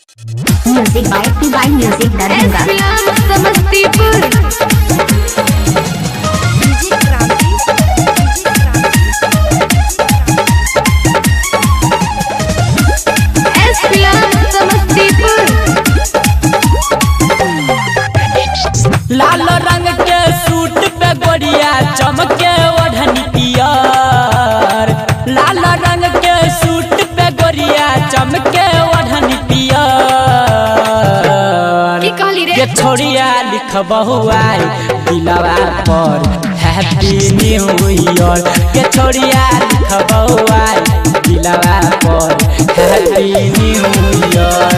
Music by TY music Darbhanga Samastipur. लाल रंग के सूट पे गोरिया चमके ओढ़नी पियर। लाल रंग के सूट पे गोरिया चमके ओढ़नी पियर। ये छोड़िया लिखबहु आई दिलवा पर हैप्पी न्यू ईयर। ये छोड़िया लिखबहु आई दिलवा पर हैप्पी न्यू ईयर।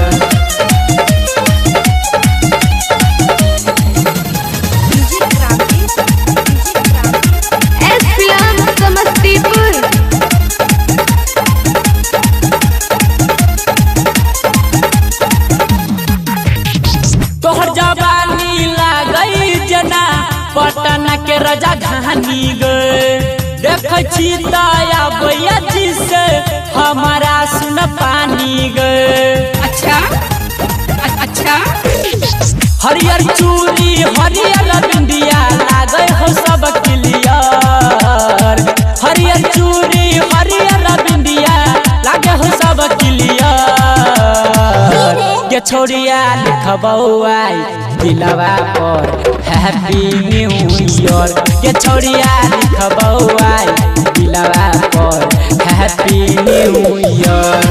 तोहर जवानी लागई जना पटना के रजा घानी गए। देख छी दया भैया जी से हमारा सुन पानी गए। अच्छा अच्छा हरियर चूड़ी हरियर बिंदिया लागे हो सब क्लियर। हरियर चूड़ी हरियर बिंदिया लागे हो सब क्लियर। के छोड़िया लिखबहु आई दिलवा पर हैप्पी न्यू ईयर। के छोड़िया लिखबहु आई दिलवा पर happy new year.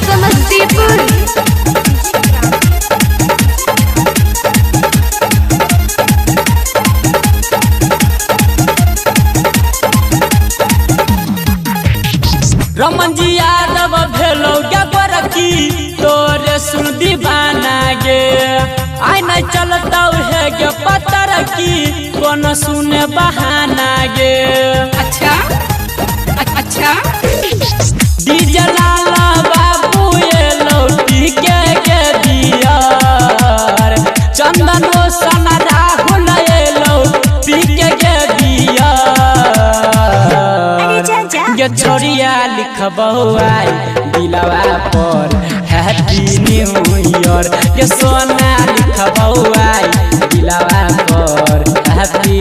Samastipur. Raman ji Yadav भेलो गे बरकी तोरे सुन दीवाना गे। आई नहीं चलता है गे पतर की कौन सुने बहाना गे। अच्छा अच्छा डीजे लाला बाबू ये लौटी के दियार। चंदन रोशन राहुल ये लौटी के दियार। ये छोड़िया लिखबहु आई दिलवा पर हैप्पी न्यू ईयर। ये सोना लिखबहु आई दिलवा पर हैप्पी